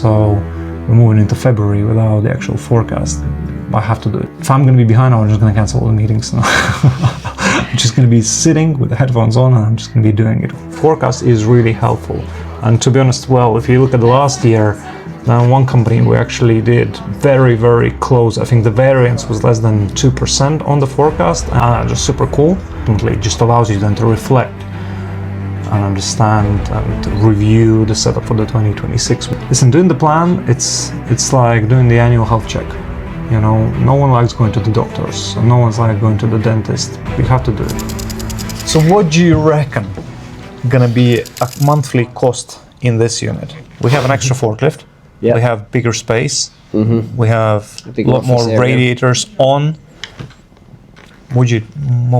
So we're moving into February without the actual forecast. I have to do it. If I'm going to be behind, I'm just going to cancel all the meetings. I'm just going to be sitting with the headphones on and I'm just going to be doing it. Forecast is really helpful. And to be honest, well, if you look at the last year, now one company we actually did very, very close. I think the variance was less than 2% on the forecast. Just super cool. It just allows you then to reflect and understand and review the setup for the 2026. Listen, doing the plan, it's like doing the annual health check. You know, no one likes going to the doctors, and no one's like going to the dentist. We have to do it. So what do you reckon gonna be a monthly cost in this unit? We have an extra forklift. Yep. We have bigger space. Mm-hmm. We have a lot more radiators on. What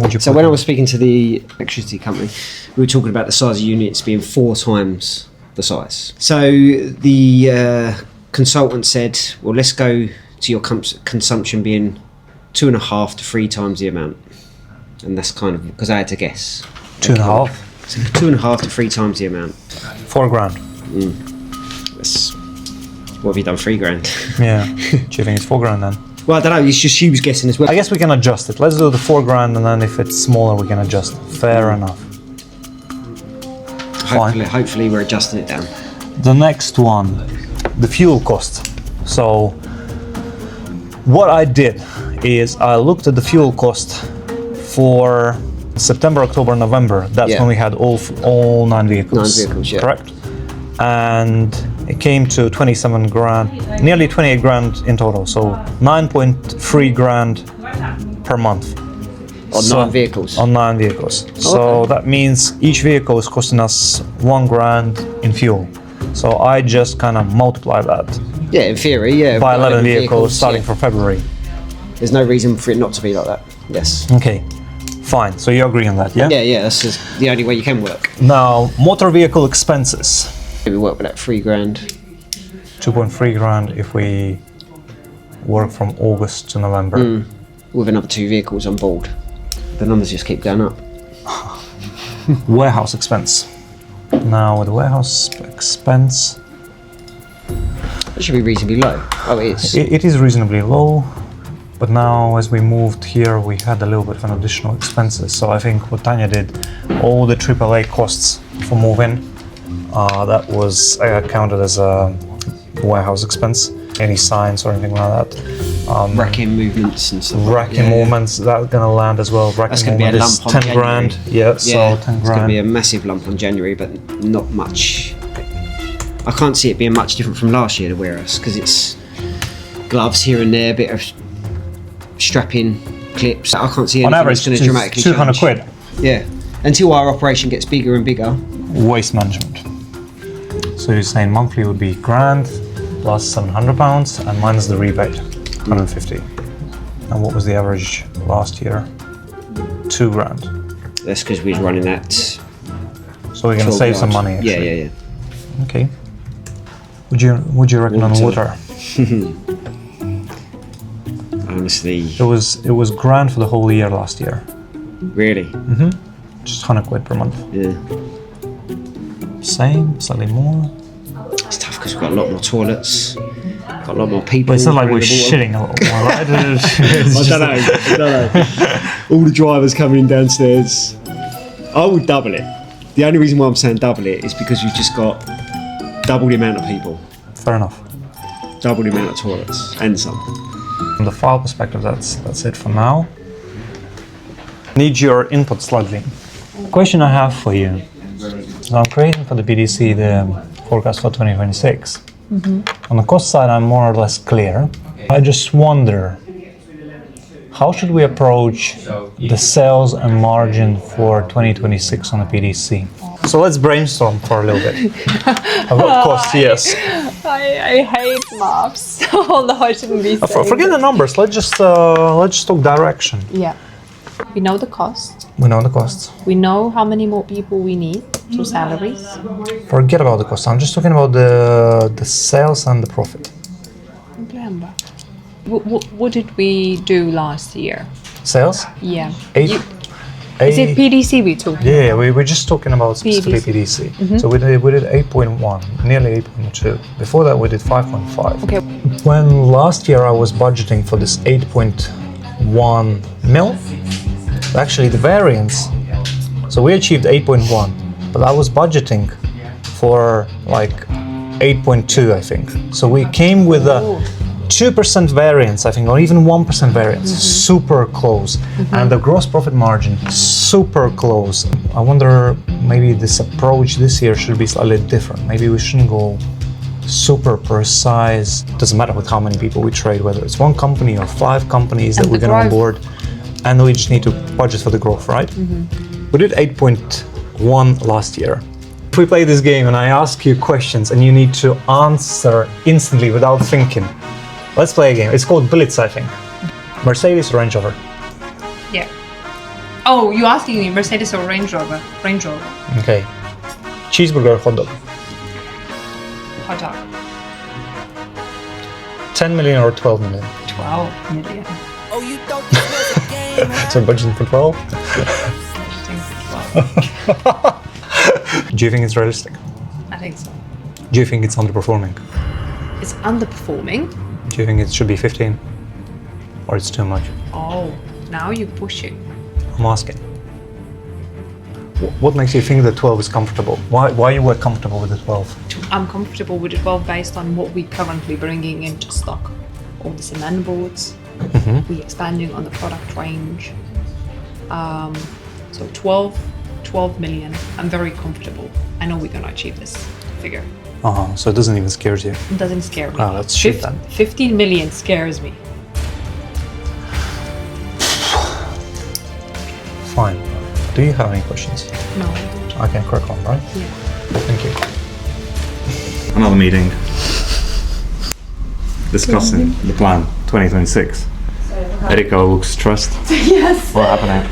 would you So when I was speaking to the electricity company, we were talking about the size of units being 4 times the size. So the consultant said, well, let's go to your consumption being 2.5 to 3 times the amount. And that's kind of, because I had to guess. 2.5? So 2.5 to 3 times the amount. $4,000. What have you done, $3,000? Yeah. Do you think it's $4,000 then? Well, I don't know, it's just she was guessing as well. I guess we can adjust it. Let's do the $4,000 and then if it's smaller we can adjust it. Fair enough. Hopefully we're adjusting it down. The next one, the fuel cost. So what I did is I looked at the fuel cost for September, October, November. That's when we had all 9 vehicles. 9 vehicles, yeah. Correct? And it came to $27,000, nearly $28,000 in total. So $9.3 per month. On 9 vehicles? On 9 vehicles. So that means each vehicle is costing us $1,000 in fuel. So I just kind of multiply that. Yeah, in theory, yeah. By 11 vehicles starting from February. There's no reason for it not to be like that. Yes. Okay, fine. So you agree on that, yeah? Yeah, that's just the only way you can work. Now, motor vehicle expenses. We work with that $3,000. $2,300 if we work from August to November. With another 2 vehicles on board. The numbers just keep going up. Warehouse expense. Now with the warehouse expense, that should be reasonably low. Oh, it is. It is reasonably low, but now as we moved here, we had a little bit of an additional expenses. So I think what Tanya did, all the AAA costs for moving, that was counted as a warehouse expense. Any signs or anything like that. Racking movements and stuff. Racking movements, that's gonna land as well. That's gonna be a lump on January. $10,000. Yeah, so $10,000. It's gonna be a massive lump on January, but not much. I can't see it being much different from last year, the warehouse, because it's gloves here and there, a bit of strapping clips. I can't see anything on average, that's going to dramatically 200 change. quid. Yeah, until our operation gets bigger and bigger. Waste management. So you're saying monthly would be $1,000 plus £700 and minus the rebate, 150. And what was the average last year? $2,000. That's because we was running that. So we're going to save some money. Actually. Yeah. Okay. Would you reckon on water? Honestly, it was $1,000 for the whole year last year. Really? Mm-hmm. Just 100 quid per month. Yeah. Same, slightly more. It's tough because we've got a lot more toilets, got a lot more people. But it's not like we're shitting a lot more, right? I don't know. All the drivers coming in downstairs. I would double it. The only reason why I'm saying double it is because you've just got double the amount of people. Fair enough. Double the amount of toilets and some. From the file perspective, that's it for now. Need your input slightly. Question I have for you. So I'm creating for the BDC the forecast for 2026. Mm-hmm. On the cost side, I'm more or less clear. I just wonder, how should we approach the sales and margin for 2026 on the PDC? So let's brainstorm for a little bit. I've got costs, yes. I hate maps, although I shouldn't be saying forget the numbers. Let's just talk direction. Yeah. We know the cost. We know the costs. We know how many more people we need, so salaries. Forget about the cost. I'm just talking about the sales and the profit. What did we do last year? Sales? Yeah. 8 Is it PDC we talking? Yeah, we were just talking about specifically PDC. So we did 8.1, nearly 8.2. Before that, we did 5.5. Okay. When last year I was budgeting for this 8.1 mil, actually the variance, so we achieved 8.1, but I was budgeting for like 8.2, I think. So we came with a 2% variance, I think, or even 1% variance, super close. And the gross profit margin, super close. I wonder, maybe this approach this year should be slightly different. Maybe we shouldn't go super precise. Doesn't matter with how many people we trade, whether it's one company or 5 companies that we're going to onboard. And we just need to budget for the growth, right? We did 8.1 last year. If we play this game and I ask you questions and you need to answer instantly without thinking, let's play a game. It's called Blitz, I think. Mercedes or Range Rover? Yeah. Oh, you asking me Mercedes or Range Rover? Range Rover. Okay. Cheeseburger or hot dog? Hot dog. 10 million or 12 million? 12 million. Oh, you thought this was a game, huh? So budgeting for 12? Interesting for 12. Do you think it's realistic? I think so. Do you think it's underperforming? It's underperforming. Do you think it should be 15? Or it's too much? Oh, now you're pushing. I'm asking. What makes you think that 12 is comfortable? Why you were comfortable with the 12? I'm comfortable with the 12 based on what we're currently bringing into stock. All the cement boards. We're expanding on the product range. So 12 million. I'm very comfortable. I know we're going to achieve this figure. So it doesn't even scare you? It doesn't scare me. Oh, that's shit then. 15 million scares me. Fine. Do you have any questions? No, I don't. I can crack on, right? Yeah. Thank you. Another meeting discussing the plan 2026. Erika looks stressed. Yes. What happened?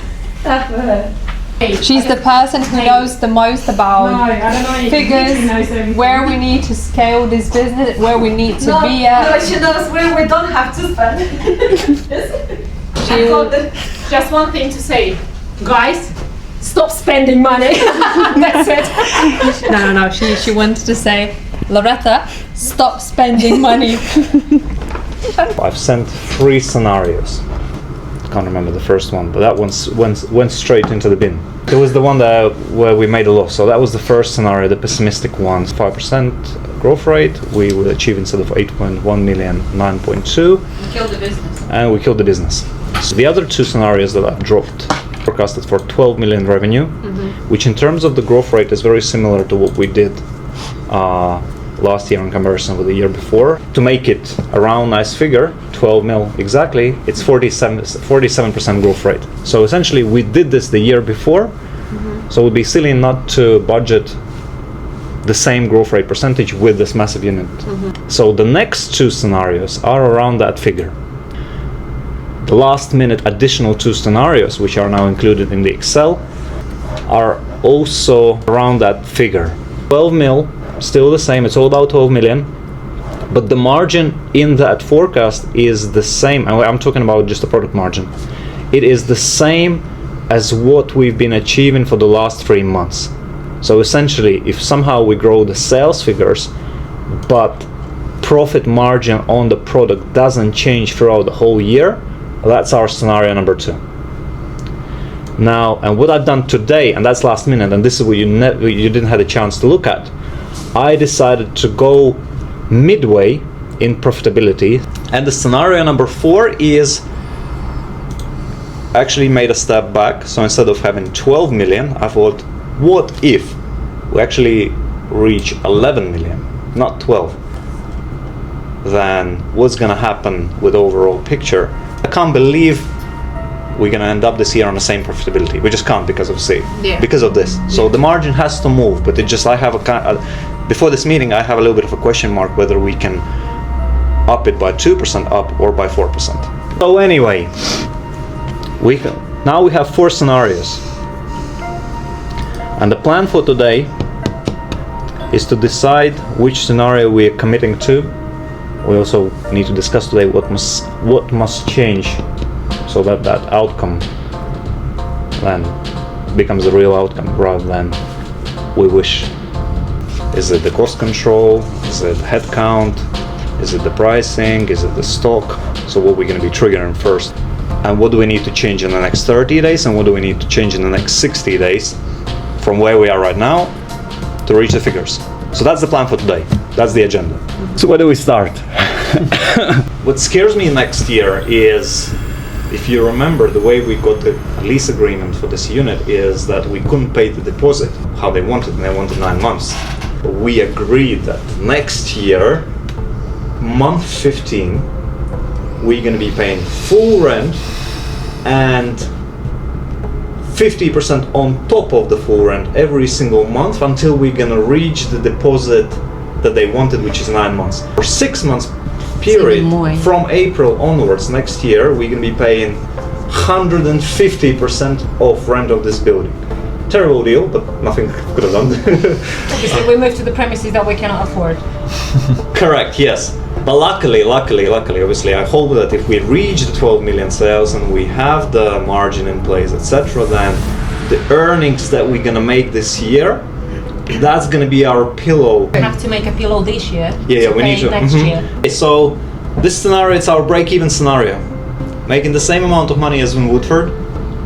She's the person who knows the most about I don't know anything. She knows figures, everything. where we need to scale this business, where we need to be No, at. she knows where we don't have to spend. I got just one thing to say, guys. Stop spending money. That's it. No. She wanted to say, Loretta, stop spending money. I've sent 3 scenarios. Can't remember the first one, but that one went straight into the bin. It was the one where we made a loss. So that was the first scenario, the pessimistic one. 5% growth rate. We will achieve, instead of 8.1 million, 9.2. Kill the business. And we killed the business. So the other 2 scenarios that I've dropped forecasted for 12 million revenue, which in terms of the growth rate is very similar to what we did last year in comparison with the year before. To make it a round nice figure, 12 mil exactly, it's 47% growth rate. So essentially we did this the year before, so it would be silly not to budget the same growth rate percentage with this massive unit. So the next 2 scenarios are around that figure. The last minute additional 2 scenarios, which are now included in the Excel, are also around that figure. 12 mil, still the same, it's all about 12 million, but the margin in that forecast is the same, and I'm talking about just the product margin. It is the same as what we've been achieving for the last 3 months. So essentially, if somehow we grow the sales figures, but profit margin on the product doesn't change throughout the whole year, that's our scenario number 2. Now, and what I've done today, and that's last minute, and this is what you didn't have a chance to look at, I decided to go midway in profitability. And the scenario number 4 is actually made a step back. So instead of having 12 million, I thought, what if we actually reach 11 million, not 12? Then what's gonna happen with the overall picture? I can't believe we're gonna end up this year on the same profitability. We just can't because of because of this. So the margin has to move, but it just, I have before this meeting, I have a little bit of a question mark whether we can up it by 2% up or by 4%. So anyway, now we have 4 scenarios. And the plan for today is to decide which scenario we are committing to. We also need to discuss today what must change so that outcome then becomes the real outcome rather than we wish? Is it the cost control? Is it headcount? Is it the pricing? Is it the stock? So what we're going to be triggering first? And what do we need to change in the next 30 days? And what do we need to change in the next 60 days from where we are right now to reach the figures? So that's the plan for today. That's the agenda. So where do we start? What scares me next year is, if you remember, the way we got the lease agreement for this unit is that we couldn't pay the deposit how they wanted, and they wanted 9 months. We agreed that next year, month 15, we're going to be paying full rent and 50% on top of the full rent every single month until we're going to reach the deposit that they wanted, which is 9 months. For 6 months period, from April onwards next year, we're going to be paying 150% of rent of this building. Terrible deal, but nothing could have done. Obviously, we moved to the premises that we cannot afford. Correct, yes. But luckily, obviously, I hope that if we reach the 12 million sales and we have the margin in place, etc., then the earnings that we're gonna make this year, that's gonna be our pillow. We have to make a pillow this year. Yeah, we pay need to. next year. So this scenario, it's our break-even scenario, making the same amount of money as in Woodford,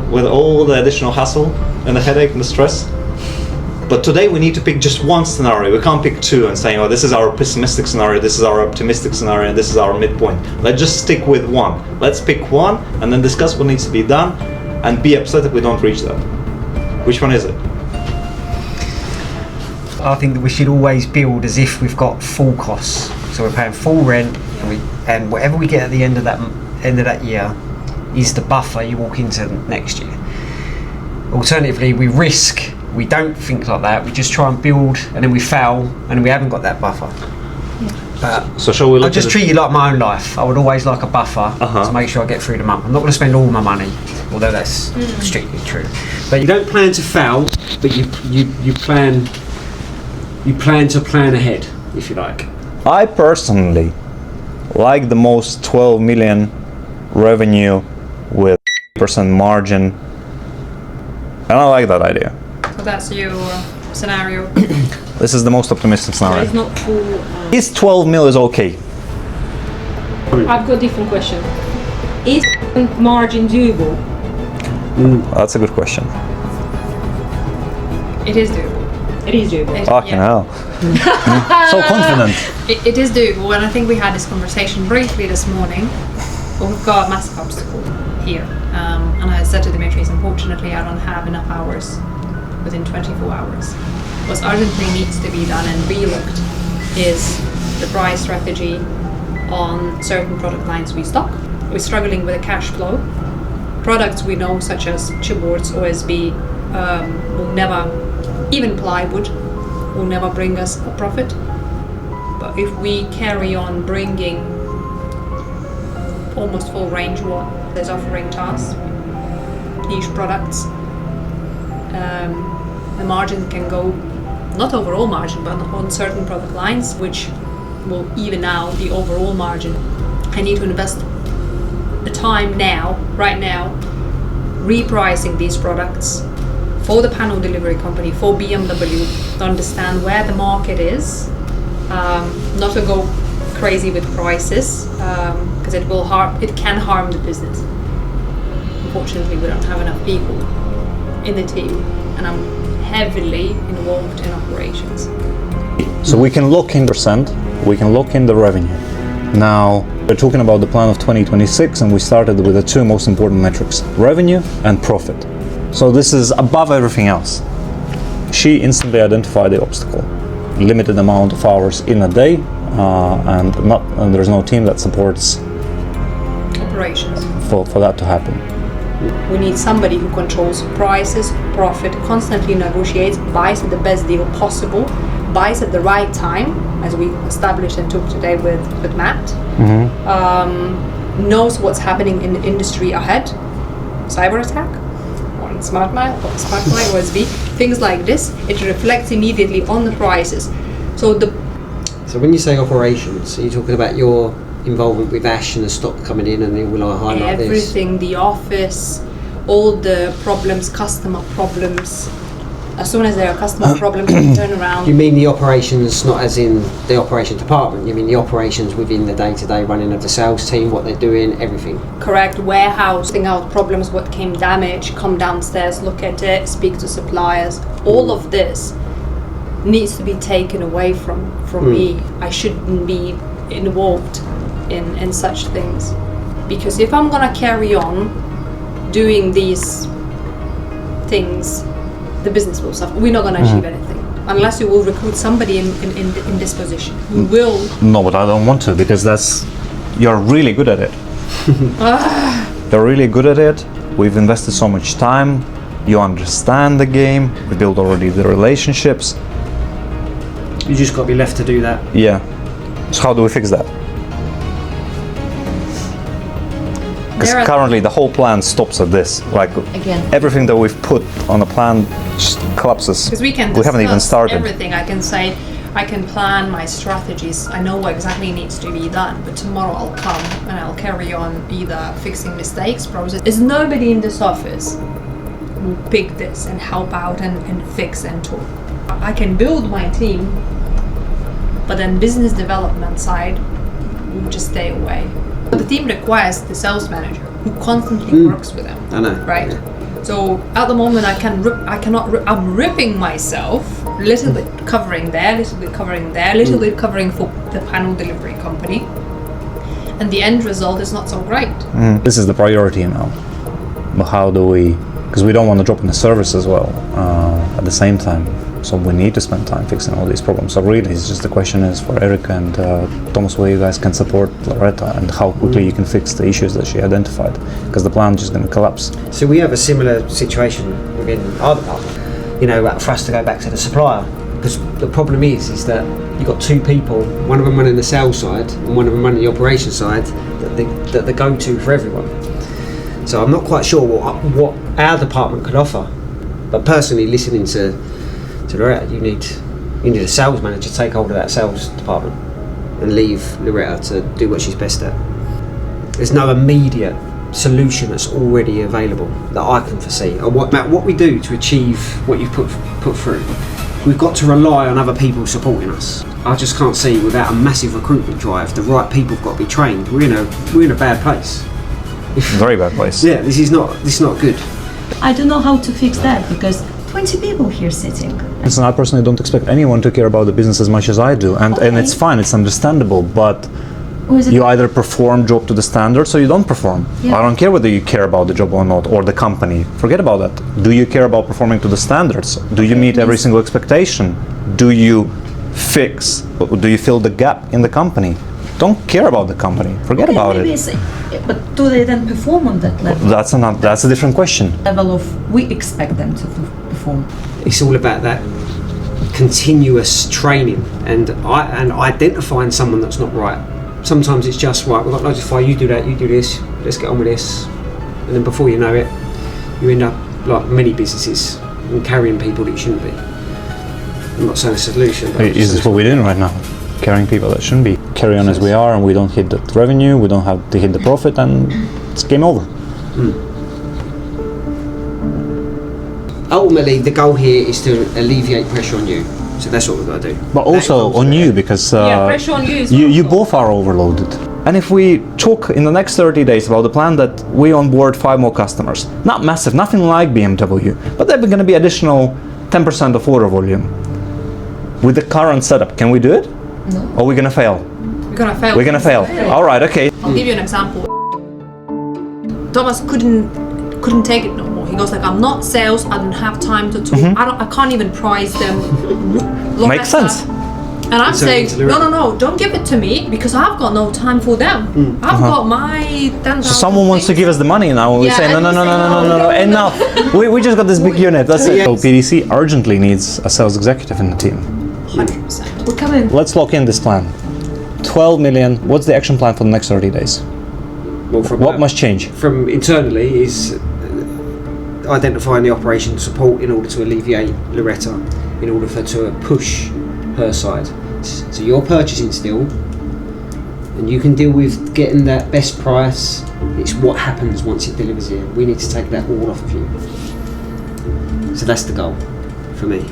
with all the additional hassle and the headache and the stress. But today we need to pick just one scenario. We can't pick two and say, oh, this is our pessimistic scenario, this is our optimistic scenario, and this is our midpoint. Let's just stick with one. Let's pick one and then discuss what needs to be done and be upset if we don't reach that. Which one is it? I think that we should always build as if we've got full costs. So we're paying full rent, and whatever we get at the end of that year is the buffer you walk into next year. Alternatively, we don't think like that. We just try and build, and then we fail, and we haven't got that buffer. So shall we look I just treat it like my own life. I would always like a buffer to make sure I get through the month. I'm not going to spend all my money, although that's strictly true. But you don't plan to fail, but you plan to plan ahead, if you like. I personally like the most 12 million revenue with 1% margin, and I like that idea. So that's your scenario. This is the most optimistic scenario. It's not full. Is 12 mil is okay? I've got a different question. Is margin doable? That's a good question. It is doable. It is doable. Fucking hell. So confident. It is doable, and I think we had this conversation briefly this morning. But we've got a massive obstacle here. And I said to Dimitris, unfortunately, I don't have enough hours within 24 hours. What urgently needs to be done and relooked is the price strategy on certain product lines we stock. We're struggling with the cash flow. Products we know, such as chipboards, OSB, will never, even plywood, will never bring us a profit. But if we carry on bringing almost full range what there's offering to us, niche products, the margin can go, not overall margin, but on certain product lines, which will even out the overall margin. I need to invest the time now, right now, repricing these products for the panel delivery company, for BMW, to understand where the market is, not to go crazy with prices, because it can harm the business. Unfortunately, we don't have enough people in the team, and I'm heavily involved in operations. So we can lock in percent, we can lock in the revenue. Now, we're talking about the plan of 2026, and we started with the two most important metrics, revenue and profit. So this is above everything else. She instantly identified the obstacle. Limited amount of hours in a day, and there's no team that supports Operations. for that to happen. We need somebody who controls prices, profit, constantly negotiates, buys at the best deal possible, buys at the right time, as we established and took today with Matt, knows what's happening in the industry ahead, cyber attack, or smart mile, OSB, things like this. It reflects immediately on the prices. So when you say operations, are you talking about your involvement with Ash and the stock coming in and it will highlight everything, the office, all the problems, customer problems. As soon as there are customer problems, we turn around. You mean the operations, not as in the operation department, you mean the operations within the day-to-day running of the sales team, what they're doing, everything? Correct. Warehouse, think out problems, what came damaged, come downstairs, look at it, speak to suppliers. All of this needs to be taken away from me. I shouldn't be involved in such things. Because if I'm gonna carry on doing these things, the business will suffer. We're not going to achieve anything unless you will recruit somebody in this position who will. No, but I don't want to, because you're really good at it. You're really good at it. We've invested so much time. You understand the game. We built already the relationships. You just got to be left to do that. Yeah. So how do we fix that? Because currently the whole plan stops at this. Like, Again, everything that we've put on the plan just collapses. because we haven't even started. everything. I can say, I can plan my strategies. I know what exactly needs to be done. But tomorrow I'll come and I'll carry on either fixing mistakes, process. There's nobody in this office who will pick this and help out and fix and talk. I can build my team, but then business development side will just stay away. The team requires the sales manager who constantly works with them. I know. Right. Yeah. So at the moment I'm ripping myself, little bit covering there, little bit covering there, little bit covering for the panel delivery company, and the end result is not so great. This is the priority now. But how do we? Because we don't want to drop in the service as well at the same time. So we need to spend time fixing all these problems. So really, it's just the question is for Erica and Thomas, where you guys can support Loretta and how quickly you can fix the issues that she identified, because the plan is just going to collapse. So we have a similar situation within our department. You know, for us to go back to the supplier, because the problem is that you've got two people, one of them running the sales side and one of them running the operation side, that the go-to for everyone. So I'm not quite sure what our department could offer. But personally, listening to Loretta, you need a sales manager to take hold of that sales department and leave Loretta to do what she's best at. There's no immediate solution that's already available that I can foresee. And what we do to achieve what you've put through, we've got to rely on other people supporting us. I just can't see, without a massive recruitment drive, the right people have got to be trained. We're in a bad place. Very bad place. Yeah, this is not good. I don't know how to fix that, because 20 people here sitting. Listen, I personally don't expect anyone to care about the business as much as I do, and it's fine, it's understandable, but you either perform job to the standards or you don't perform. Yeah. I don't care whether you care about the job or not, or the company. Forget about that. Do you care about performing to the standards? Do you meet every single expectation? Do you do you fill the gap in the company? Don't care about the company. Forget about it. But do they then perform on that level? That's a different question. Level of we expect them to perform. It's all about that continuous training and identifying someone that's not right. Sometimes it's just right. We've got to notify you do that, you do this. Let's get on with this. And then before you know it, you end up like many businesses and carrying people that you shouldn't be. I'm not saying a solution. But Is this what we're doing right now? Carrying people that shouldn't be. Carry on as we are, and we don't hit the revenue, we don't have to hit the profit, and it's game over. Ultimately, the goal here is to alleviate pressure on you. So that's what we've got to do. But also on you, because pressure on you is you both are overloaded. And if we talk in the next 30 days about the plan that we onboard 5 more customers, not massive, nothing like BMW, but they're going to be additional 10% of order volume. With the current setup, can we do it? No. Or are we going to fail? We're gonna fail. We're going to fail. All right, okay. I'll give you an example. Thomas couldn't take it no more. He goes like, I'm not sales. I don't have time to talk. I can't even price them. Makes sense. And I'm saying, no, don't give it to me because I've got no time for them. I've got my 10,000. So someone wants to give us the money now, and we say, no, enough. We just got this big unit, that's it. So PDC urgently needs a sales executive in the team. 100%. We're coming. Let's lock in this plan. 12 million, what's the action plan for the next 30 days? Well, What must change? From internally is identifying the operation support in order to alleviate Loretta, in order for her to push her side. So you're purchasing still, And you can deal with getting that best price. It's what happens once it delivers here. We need to take that all off of you. So that's the goal for me.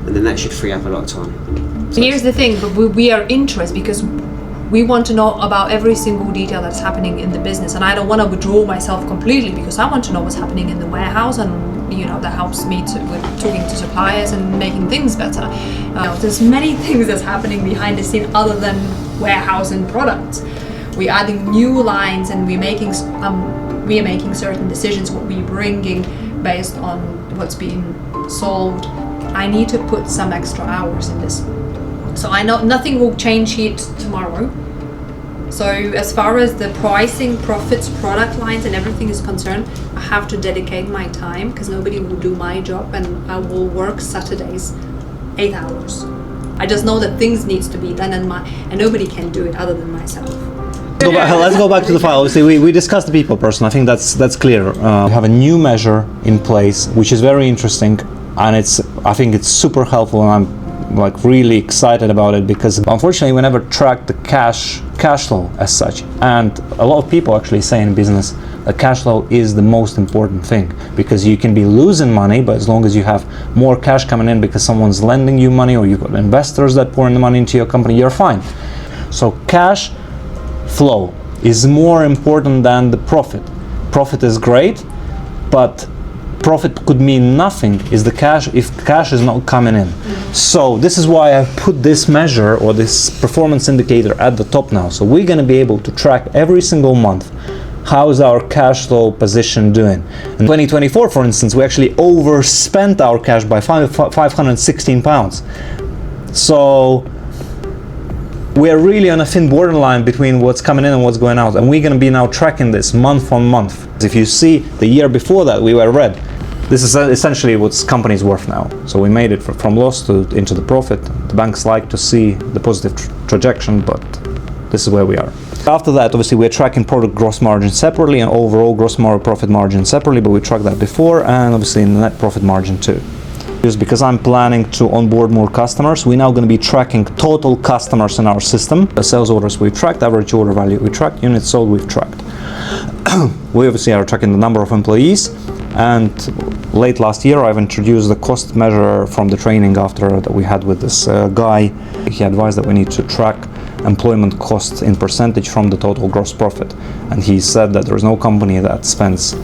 And then that should free up a lot of time. So Here's the thing, but we are interested because we want to know about every single detail that's happening in the business, and I don't want to withdraw myself completely because I want to know what's happening in the warehouse, and that helps me with talking to suppliers and making things better. There's many things that's happening behind the scene other than warehouse and products. We're adding new lines, and we are making certain decisions what we're bringing based on what's being sold. I need to put some extra hours in this. So I know nothing will change here tomorrow. So as far as the pricing, profits, product lines and everything is concerned, I have to dedicate my time because nobody will do my job, and I will work Saturdays 8 hours. I just know that things needs to be done, and nobody can do it other than myself. Let's go back to the file. Obviously, we discussed the people person. I think that's clear. We have a new measure in place, which is very interesting, and I think it's super helpful, and I'm really excited about it because unfortunately we never tracked the cash flow as such, and a lot of people actually say in business that cash flow is the most important thing because you can be losing money, but as long as you have more cash coming in because someone's lending you money or you've got investors that pour in the money into your company, you're fine. So cash flow is more important than the profit. Profit is great, but profit could mean nothing if cash is not coming in. So this is why I've put this measure or this performance indicator at the top now. So we're going to be able to track every single month how is our cash flow position doing. In 2024, for instance, we actually overspent our cash by £516. So we're really on a thin borderline between what's coming in and what's going out, and we're going to be now tracking this month on month. If you see the year before that we were red, this is essentially what company's worth now. So we made it from loss into the profit. The banks like to see the positive trajectory, but this is where we are. After that, obviously, we're tracking product gross margin separately and overall gross profit margin separately, but we tracked that before, and obviously in the net profit margin too. Just because I'm planning to onboard more customers, we're now going to be tracking total customers in our system. The sales orders we've tracked, average order value we tracked, units sold we've tracked. We obviously are tracking the number of employees, and late last year I've introduced the cost measure from the training that we had with this guy. He advised that we need to track employment costs in percentage from the total gross profit, and he said that there's no company that spends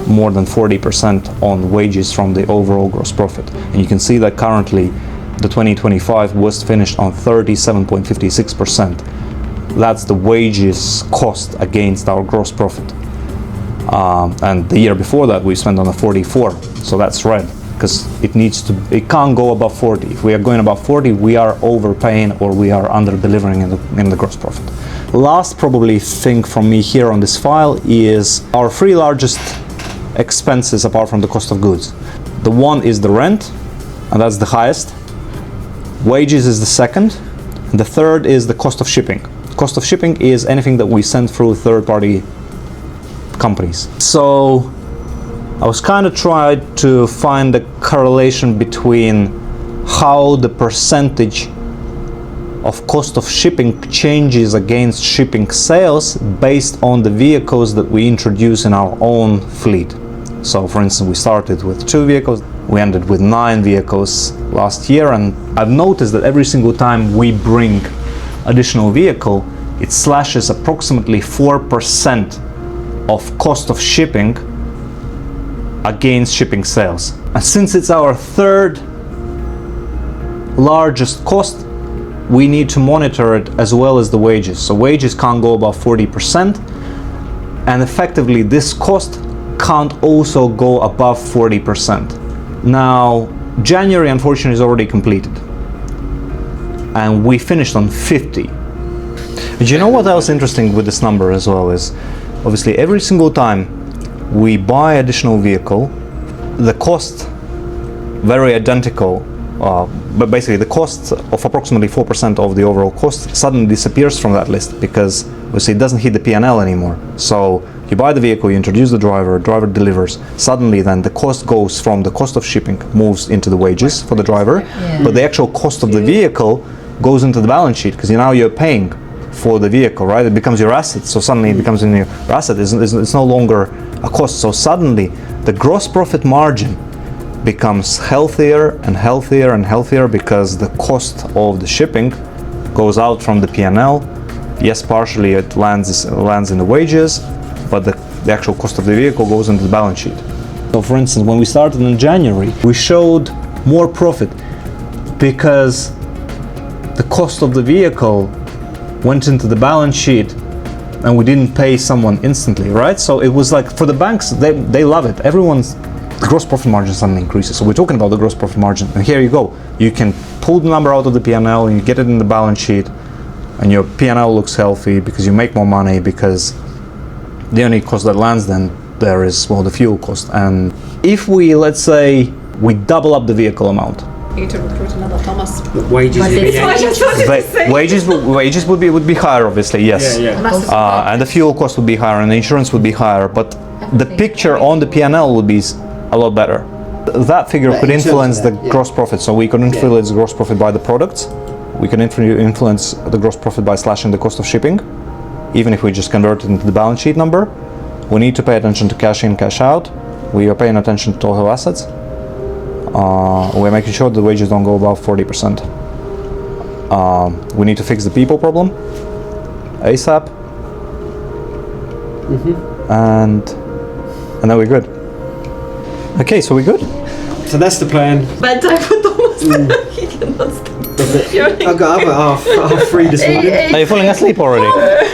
more than 40% on wages from the overall gross profit. And you can see that currently the 2025 was finished on 37.56%. That's the wages cost against our gross profit. And the year before that we spent on a 44, so that's red because it can't go above 40. If we are going above 40, we are overpaying or we are under delivering in the gross profit. Last probably thing from me here on this file is our three largest expenses apart from the cost of goods. The one is the rent, and that's the highest. Wages is the second, and the third is the cost of shipping. Cost of shipping is anything that we send through third-party companies. So I was kind of trying to find a correlation between how the percentage of cost of shipping changes against shipping sales based on the vehicles that we introduce in our own fleet. So for instance, we started with 2 vehicles, we ended with 9 vehicles last year, and I've noticed that every single time we bring additional vehicle, it slashes approximately 4% of cost of shipping against shipping sales. And since it's our third largest cost, we need to monitor it as well as the wages. So wages can't go above 40%, and effectively this cost can't also go above 40%. Now, January unfortunately is already completed, and we finished on 50. But you know what else interesting with this number as well is, obviously every single time we buy additional vehicle, the cost very identical, but basically the cost of approximately 4% of the overall cost suddenly disappears from that list because obviously it doesn't hit the P&L anymore. So you buy the vehicle, you introduce the driver delivers, suddenly then the cost goes from the cost of shipping, moves into the wages for the driver, but the actual cost of the vehicle goes into the balance sheet because now you're paying for the vehicle, right? It becomes your asset. So suddenly it becomes your asset. It's no longer a cost. So suddenly the gross profit margin becomes healthier and healthier and healthier because the cost of the shipping goes out from the P&L. Yes, partially it lands in the wages, but the actual cost of the vehicle goes into the balance sheet. So for instance, when we started in January, we showed more profit because the cost of the vehicle went into the balance sheet and we didn't pay someone instantly, right? So it was like, for the banks, they love it. Everyone's gross profit margin suddenly increases. So we're talking about the gross profit margin, and here you go. You can pull the number out of the P&L, you get it in the balance sheet, and your P&L looks healthy because you make more money, because the only cost that lands then there is, well, the fuel cost. And if we, let's say, we double up the vehicle amount, You need to recruit another Thomas. Wages would be wages would be higher, obviously, yes. And the fuel cost would be higher, and the insurance would be higher, but the picture on the P&L would be a lot better. That figure could influence the gross profit. So we could influence gross profit by the products. We can influence the gross profit by slashing the cost of shipping, even if we just convert it into the balance sheet number. We need to pay attention to cash in, cash out. We are paying attention to total assets. We're making sure the wages don't go above 40%. We need to fix the people problem ASAP. And then we're good. Okay, so we're good. So that's the plan. Bad time for Thomas. He cannot stop. I got up at half 3 this morning. Are you falling asleep already?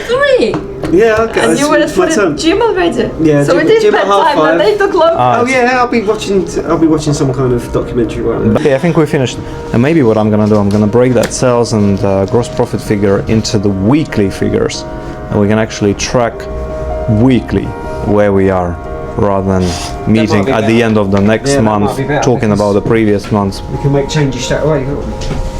3. Yeah, okay. And you were at the gym already. Yeah, so it is gym at bedtime, but 8 o'clock. Oh yeah, I'll be watching some kind of documentary right now. Okay, I think we're finished. And maybe what I'm gonna do, I'm gonna break that sales and gross profit figure into the weekly figures, and we can actually track weekly where we are, rather than meeting at the end of the next month, talking about the previous months. We can make changes straight away, can't we?